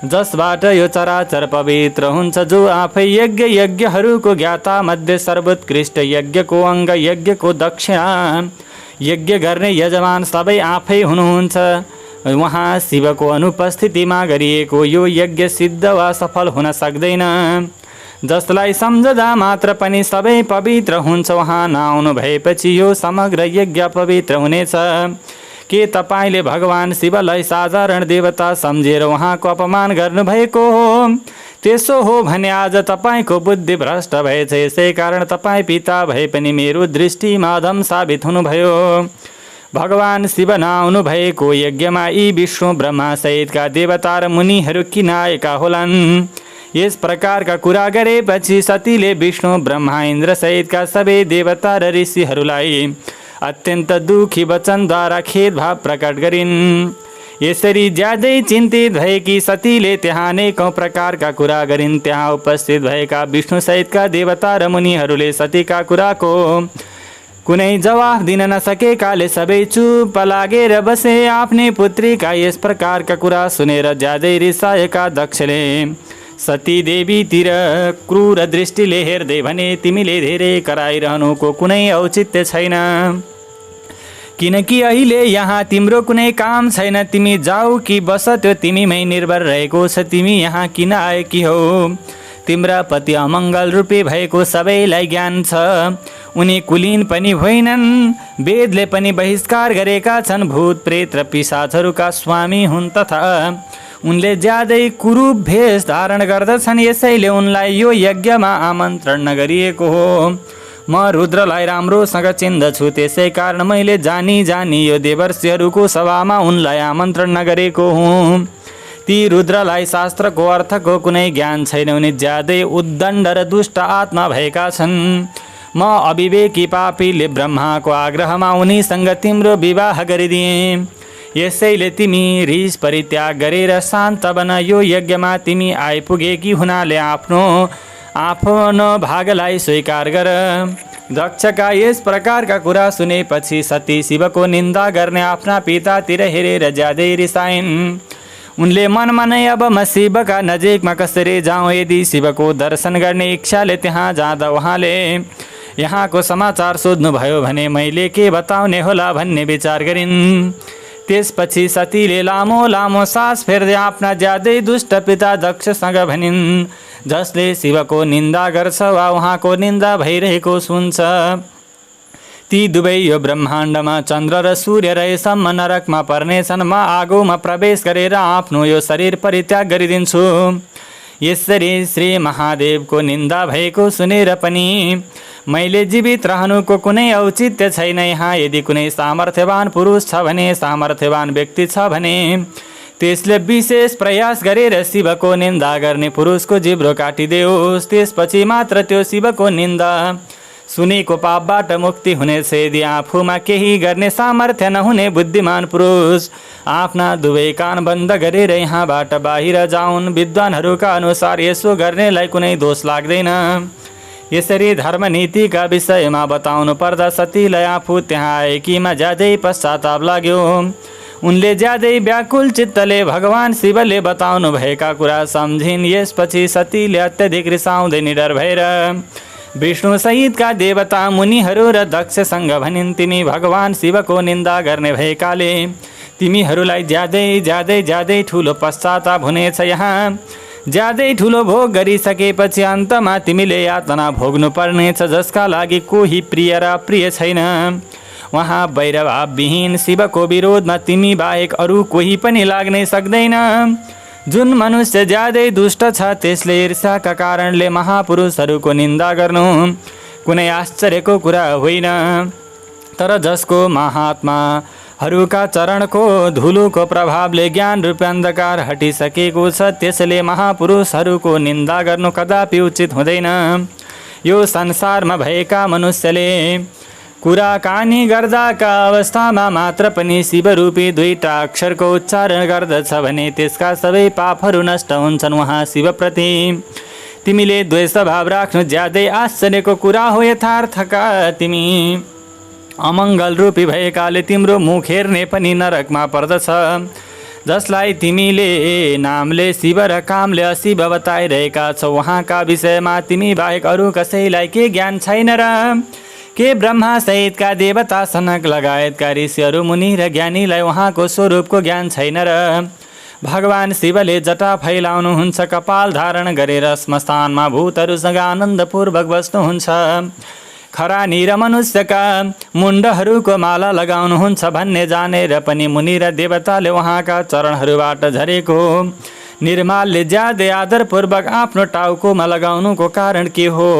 जसबाट यो चराचर पवित्र हुन्छ, जो आफै यज्ञहरूको ज्ञाता मध्ये सर्वोत्कृष्ट यज्ञको अङ्ग यज्ञको दक्षिणा यज्ञ गर्ने यजमान सबै आफै हुनुहुन्छ। उहाँ शिवको अनुपस्थितिमा गरिएको यो यज्ञ सिद्ध वा सफल हुन सक्दैन, जसलाई सम्झदा मात्र पनि सबै पवित्र हुन्छ। उहाँ नआउनु भएपछि यो समग्र यज्ञ पवित्र हुनेछ। के तपाईले भगवान शिवलाई साधारण देवता सम्झेर उहाँको अपमान गर्नुभएको हो? त्यसो हो भने आज तपाईको बुद्धि भ्रष्ट भएछ, यसै कारण तपाईँ पिता भए पनि मेरो दृष्टिमा अधम साबित हुनुभयो। भगवान शिव नआउनु भएको यज्ञमा यी विष्णु ब्रह्मा सहितका देवता र मुनिहरू किन आएका होलान्? यस प्रकारका कुरा गरेपछि सतीले विष्णु ब्रह्मा इन्द्र सहितका सबै देवता र ऋषिहरूलाई अत्यन्त दुखी वचनद्वारा खेदभाव प्रकट गरिन्। यसरी ज्यादै चिन्तित भएकी सतीले त्यहाँ अनेकौं प्रकारका कुरा गरिन्। त्यहाँ उपस्थित भएका विष्णु सहितका देवता र मुनिहरूले सतीका कुराको कुनै जवाफ दिन नसकेकाले सबै चुप लागेर बसे। आफ्नै पुत्रीका यस प्रकारका कुरा सुनेर ज्यादै रिसाएका दक्षले सती देवीतिर क्रूर दृष्टिले हेर्दै भने, तिमीले धेरै कराइरहनुको कुनै औचित्य छैन, किनकि अहिले यहाँ तिम्रो कुनै काम छैन। तिमी जाऊ कि बस, त्यो तिमीमै निर्भर रहेको छ। तिमी यहाँ किन आएकी हो? तिम्रा पति अमङ्गल रूपी भएको सबैलाई ज्ञान छ। उनी कुलीन पनि होइनन्, वेदले पनि बहिष्कार गरेका छन्। भूत प्रेत र पिशाचहरूका स्वामी हुन्, तथा उनले ज्यादै कुरूप भेष धारण गर्दछन्। यसैले उनलाई यो यज्ञमा आमन्त्रण नगरिएको हो। म रुद्रलाई राम्रोसँग चिन्दछु, त्यसै कारण मैले जानी यो देवर्षिहरूको सभामा उनलाई आमन्त्रण नगरेको हुँ। ती रुद्रलाई शास्त्रको अर्थको कुनै ज्ञान छैन। उनी ज्यादै उद्दण्ड र दुष्ट आत्मा भएका छन्। म अविवेकी पापीले ब्रह्माको आग्रहमा उनीसँग तिम्रो विवाह गरिदिएँ। यसैले तिमी रिस परित्याग गरेर शान्त बन। यो यज्ञमा तिमी आइपुगेकी हुनाले आफ्नो भागलाई स्वीकार गर। दक्षका यस प्रकारका कुरा सुनेपछि सती शिवको निन्दा गर्ने आफ्ना पितातिर हेरेर ज्यादै रिसाइन्। उनले मनमा नै अब म शिवका नजिकमा कसरी जाउँ? यदि शिवको दर्शन गर्ने इच्छाले त्यहाँ जाँदा उहाँले यहाँको समाचार सोध्नुभयो भने मैले के बताउने होला भन्ने विचार गरिन्। त्यसपछि सतीले लामो लामो सास फेर्दै आफ्ना ज्यादै दुष्ट पिता दक्षसँग भनिन्, जसले शिवको निन्दा गर्छ वा उहाँको निन्दा भइरहेको सुन्छ, ती दुवै यो ब्रह्माण्डमा चन्द्र र सूर्य रहेसम्म नरकमा पर्नेछन्। म आगोमा प्रवेश गरेर आफ्नो यो शरीर परित्याग गरिदिन्छु। यसरी श्री महादेवको निन्दा भएको सुनेर पनि मैले जीवित रहनुको कुनै औचित्य छैन। यहाँ यदि कुनै सामर्थ्यवान पुरुष छ भने, सामर्थ्यवान व्यक्ति छ भने त्यसले विशेष प्रयास गरेर शिवको निन्दा गर्ने पुरुषको जिब्रो काटिदेओस्। त्यसपछि मात्र त्यो शिवको निन्दा सुनेको पापबाट मुक्ति हुनेछ। यदि आफूमा केही गर्ने सामर्थ्य नहुने बुद्धिमान पुरुष आफ्ना दुवै कान बन्द गरेर यहाँबाट बाहिर जाउन्। विद्वानहरूका अनुसार यसो गर्नेलाई कुनै दोष लाग्दैन। यसरी धर्मनीतिका विषयमा बताउनु पर्दा सतीलाई आफू त्यहाँ आएकीमा ज्यादै पश्चाताप लाग्यो। उनले ज्यादै व्याकुल चित्तले भगवान शिवले बताउनु भएका कुरा सम्झिन्। यसपछि सतीले अत्यधिक रिसाउँदै निडर भएर विष्णु सहितका देवता मुनिहरू र दक्षसँग भनिन्, तिमी भगवान शिवको निन्दा गर्ने भएकाले तिमीहरूलाई ज्यादै ठुलो पश्चाताप हुनेछ। यहाँ ज्यादै ठुलो भोग गरिसकेपछि अन्तमा तिमीले यातना भोग्नु पर्नेछ, जसका लागि कोही प्रिय र अप्रिय छैन। वहाँ वैरभावविहीन शिवको विरोधमा तिमी बाहेक अरू कोही पनि लाग्नै सक्दैन। जुन मनुष्य ज्यादै दुष्ट छ त्यसले ईर्ष्याका कारणले महापुरुषहरूको निन्दा गर्नु कुनै आश्चर्यको कुरा होइन। तर जसको महात्मा हरूका चरणको धुलोको प्रभावले ज्ञान रूपी अन्धकार हटिसकेको छ। त्यसले महापुरुषहरूको निन्दा गर्नु कदापि उचित हुँदैन। यो संसारमा भएका मनुष्यले कुराकानी गर्दाका अवस्थामा मात्र पनि शिवरूपी दुईटा अक्षरको उच्चारण गर्दछ भने त्यसका सबै पापहरू नष्ट हुन्छन् उहाँ शिवप्रति। तिमीले द्वेष भाव राख्नु ज्यादै आश्चर्यको कुरा हो। यथार्थका तिमी अमङ्गल रूपी भएकाले तिम्रो मुख हेर्ने पनि नरकमा पर्दछ। जसलाई तिमीले नामले शिव र कामले अशिव बताइरहेका छौ उहाँका विषयमा तिमी बाहेक अरू कसैलाई के ज्ञान छैन र? के ब्रह्मा सहितका देवता सनक लगायतका ऋषिहरू मुनि र ज्ञानीलाई उहाँको स्वरूपको ज्ञान छैन र? भगवान शिवले जटा फैलाउनुहुन्छ, कपाल धारण गरेर श्मशानमा भूतहरूसँग आनन्दपूर्वक बस्नुहुन्छ, खरानी र मनुष्यका मुण्डहरूको माला लगाउनुहुन्छ भन्ने जानेर पनि मुनि र देवताले उहाँका चरणहरूबाट झरेको निर्मालले ज्यादै आदरपूर्वक आफ्नो टाउकोमा लगाउनुको कारण के हो?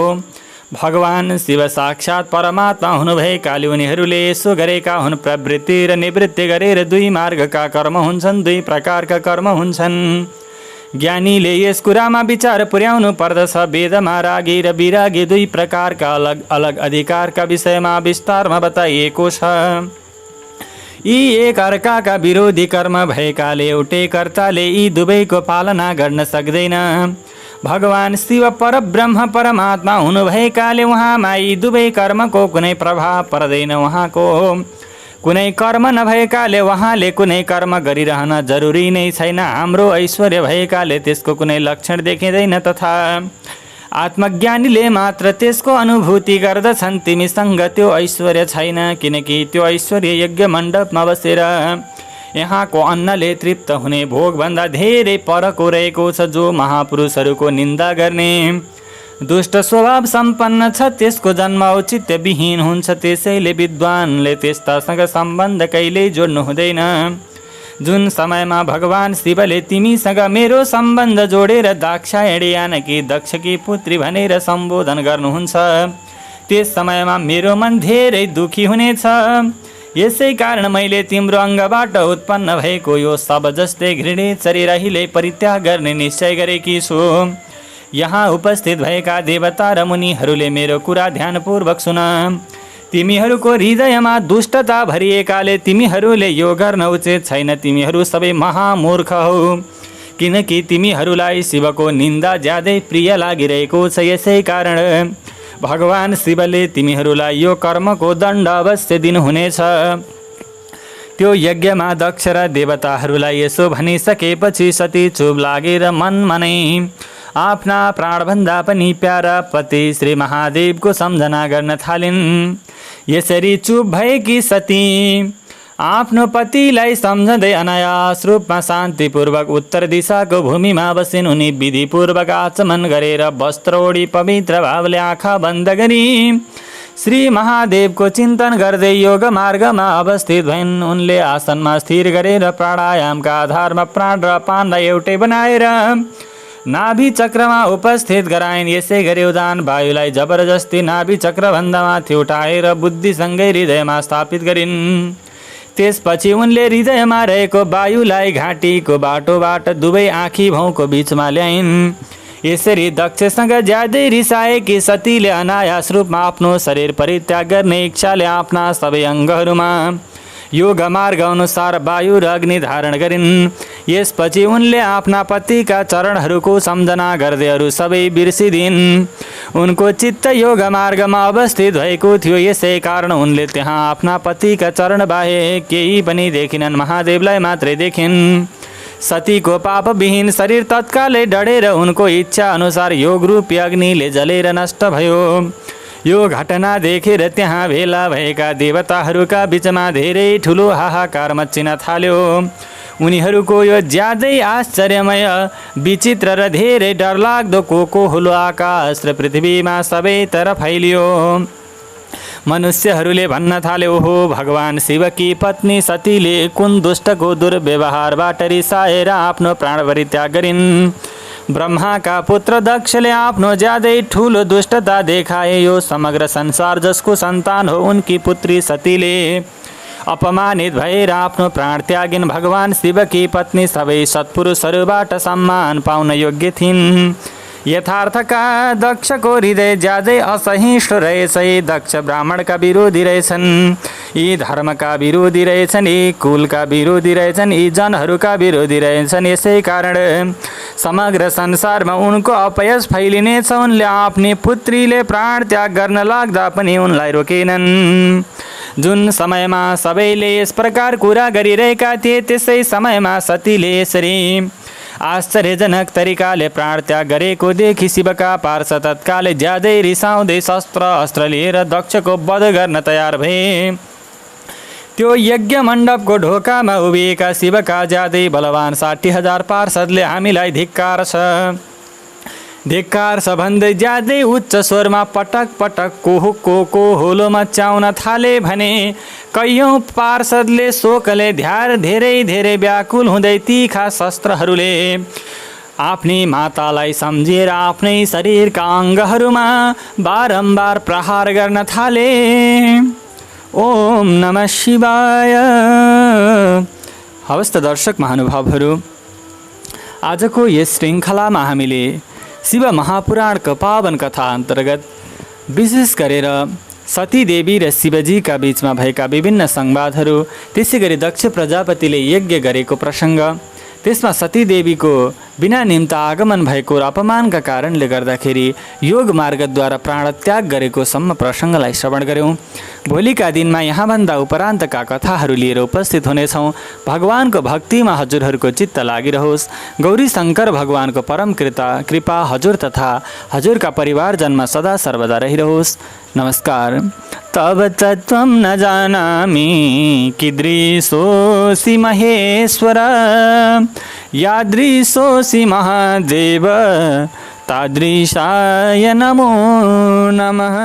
भगवान शिव साक्षात् परमात्मा हुनुभएकाले उनीहरूले यसो गरेका हुन्। प्रवृत्ति र निवृत्ति गरेर दुई मार्गका कर्म हुन्छन्, दुई प्रकारका कर्म हुन्छन्। ज्ञानीले यस कुरामा विचार पुर्याउनु पर्दछ। वेदमा रागी र विरागी दुई प्रकारका अलग अलग अधिकारका विषयमा विस्तारमा बताइएको छ। यी एक अर्काका विरोधी कर्म भएकाले एउटै कर्ताले यी दुवैको पालना गर्न सक्दैन। भगवान शिव परब्रह्म परमात्मा हुनुभएकाले उहाँमा यी दुवै कर्मको कुनै प्रभाव पर्दैन। उहाँको कुनै कर्म नभएकाले उहाँले कुनै कर्म गरिरहन जरुरी नै छैन। हाम्रो ऐश्वर्य भएकाले त्यसको कुनै लक्षण देखिँदैन तथा आत्मज्ञानीले मात्र त्यसको अनुभूति गर्दछन्। तिमीसँग त्यो ऐश्वर्य छैन किनकि त्यो ऐश्वर्य यज्ञ मण्डपमा बसेर यहाँको अन्नले तृप्त हुने भोगभन्दा धेरै परको रहेको छ। जो महापुरुषहरूको निन्दा गर्ने दुष्ट स्वभाव सम्पन्न छ त्यसको जन्म औचित्यविहीन हुन्छ। त्यसैले विद्वानले त्यस्तासँग सम्बन्ध कहिल्यै जोड्नु हुँदैन। जुन समयमा भगवान शिवले तिमीसँग मेरो सम्बन्ध जोडेर दाक्षायणी यानकी दक्षकी पुत्री भनेर सम्बोधन गर्नुहुन्छ त्यस समयमा मेरो मन धेरै दुखी हुनेछ। यसै कारण मैले तिम्रो अङ्गबाट उत्पन्न भएको यो सब जस्तै घृणित शरीर अहिले परित्याग गर्ने निश्चय गरेकी छु। यहाँ उपस्थित भएका देवता र मुनिहरूले मेरो कुरा ध्यानपूर्वक सुन। तिमीहरूको हृदयमा दुष्टता भरिएकाले तिमीहरूले यो गर्न उचित छैन। तिमीहरू सबै महामूर्ख हो किनकि तिमीहरूलाई शिवको निन्दा ज्यादै प्रिय लागिरहेको छ। यसै कारण भगवान शिवले तिमीहरूलाई यो कर्मको दण्ड अवश्य दिनुहुनेछ। त्यो यज्ञमा दक्ष र देवताहरूलाई यसो भनिसकेपछि सती चुप लागेर मनमा नै आफ्ना प्राणभन्दा पनि प्यारा पति श्री महादेवको सम्झना गर्न थालिन्। यसरी चुप भएकी सती आफ्नो पतिलाई सम्झँदै अनायास रूपमा शान्तिपूर्वक उत्तर दिशाको भूमिमा बसिन्। उनी विधिपूर्वक आचमन गरेर वस्त्र ओढी पवित्र भावले आँखा बन्द गरी श्री महादेवको चिन्तन गर्दै योग मार्गमा अवस्थित भइन्। उनले आसनमा स्थिर गरेर प्राणायामका आधारमा प्राण र अपानलाई एउटै बनाएर नाभि चक्रमा उपस्थित गराइन्। यसै गरी उदान वायुलाई जबरजस्ती नाभि चक्रभन्दा माथि उठाएर बुद्धिसँगै हृदयमा स्थापित गरिन्। त्यसपछि उनले हृदयमा रहेको वायुलाई घाँटीको बाटोबाट दुवै आँखी भौँको बीचमा ल्याइन्। यसरी दक्षसँग ज्यादै रिसाएकी सतीले अनायास रूपमा आफ्नो शरीर परित्याग गर्ने इच्छाले आफ्ना सबै अङ्गहरूमा योग मार्ग अनुसार वायु र अग्नि धारण गरिन्। यसपछि उनले आफ्ना पतिका चरणहरूको सम्झना गर्दै अरू सबै बिर्सिदिन्। उनको चित्त योग मार्गमा अवस्थित भएको थियो। यसै कारण उनले त्यहाँ आफ्ना पतिका चरण बाहेक केही पनि देखिनन्, महादेवलाई मात्रै देखिन्। सतीको पापविहीन शरीर तत्कालै डढेर उनको इच्छा अनुसार योग रूपी अग्निले जलेर नष्ट भयो। यो घटना देखेर त्यहाँ भेला भएका देवताहरूका बीचमा धेरै ठुलो हाहाकार मच्चिन थाल्यो। उनीहरूको यो ज्यादै आश्चर्यमय विचित्र र धेरै डरलाग्दो कोकोहुलो आकाश र पृथ्वीमा सबैतिर फैलियो। मनुष्यहरूले भन्न थाले, ओहो भगवान शिवकी पत्नी सतीले कुन दुष्टको दुर्व्यवहारबाट रिसाएर आफ्नो प्राण परित्याग गरिन्। ब्रह्माका पुत्र दक्षले आफ्नो ज्यादै ठुलो दुष्टता देखाए। यो समग्र संसार जसको सन्तान हो उनकी पुत्री सतीले अपमानित भएर आफ्नो प्राण त्यागिन्। भगवान शिवकी पत्नी सबै सत्पुरुषहरूबाट सम्मान पाउन योग्य थिइन्। यथार्थका दक्षको हृदय ज्यादै असहिष्णु रहेछ। यी दक्ष ब्राह्मणका विरोधी रहेछन्, यी धर्मका विरोधी रहेछन्, यी कुलका विरोधी रहेछन्, यी जनहरूका विरोधी रहेछन्। यसै कारण समग्र संसारमा उनको अपयश फैलिनेछ। उनले आफ्नी पुत्रीले प्राण त्याग गर्न लाग्दा पनि उनलाई रोकेनन्। जुन समयमा सबैले यस प्रकार कुरा गरिरहेका थिए त्यसै समयमा सतीले यसरी आश्चर्यजनक तरिकाले प्राण त्याग गरेको देखि शिवका पार्षद तत्कालै ज्यादै रिसाउँदै शस्त्र अस्त्र लिएर दक्षको वध गर्न तयार भए। त्यो यज्ञ मण्डपको ढोकामा उभिएका शिवका ज्यादै बलवान 60,000 पार्षदले हामीलाई धिक्कार छ भन्दै ज्यादै उच्च स्वरमा पटक पटक कोहो होलो मचाउन थाले भने कैयौं पार्षदले शोकले धेरै व्याकुल हुँदै तीखा शस्त्रहरूले आफ्नी मातालाई सम्झेर आफ्नै शरीरका अङ्गहरूमा बारम्बार प्रहार गर्न थाले। ओम नमः शिवाय। हवस् त दर्शक महानुभावहरू, आजको यस श्रृङ्खलामा हामीले शिव महापुराणको पावन कथा अन्तर्गत विशेष गरेर सती देवी र शिवजीका बीचमा भएका विभिन्न संवादहरू, त्यसै गरी दक्ष प्रजापतिले यज्ञ गरेको प्रसङ्ग, त्यसमा सती देवीको बिना निमित्त आगमन भएको र अपमानका कारणले गर्दाखेरि योग मार्गद्वारा प्राणत्याग गरेको सम्म प्रसङ्गलाई श्रवण गऱ्यौँ। भोलिका दिनमा यहाँभन्दा उपरान्तका कथाहरू लिएर उपस्थित हुनेछौँ। भगवानको भक्तिमा हजुरहरूको चित्त लागिरहोस्। गौरी शङ्कर भगवानको परम कृपा हजुर तथा हजुरका परिवारजनमा सदा सर्वदा रहिरहोस्। नमस्कार। तब तत्त्वं न जानामि कीदृशोऽसि महेश्वर, यादृशोऽसि महादेव तादृशाय नमो नमः।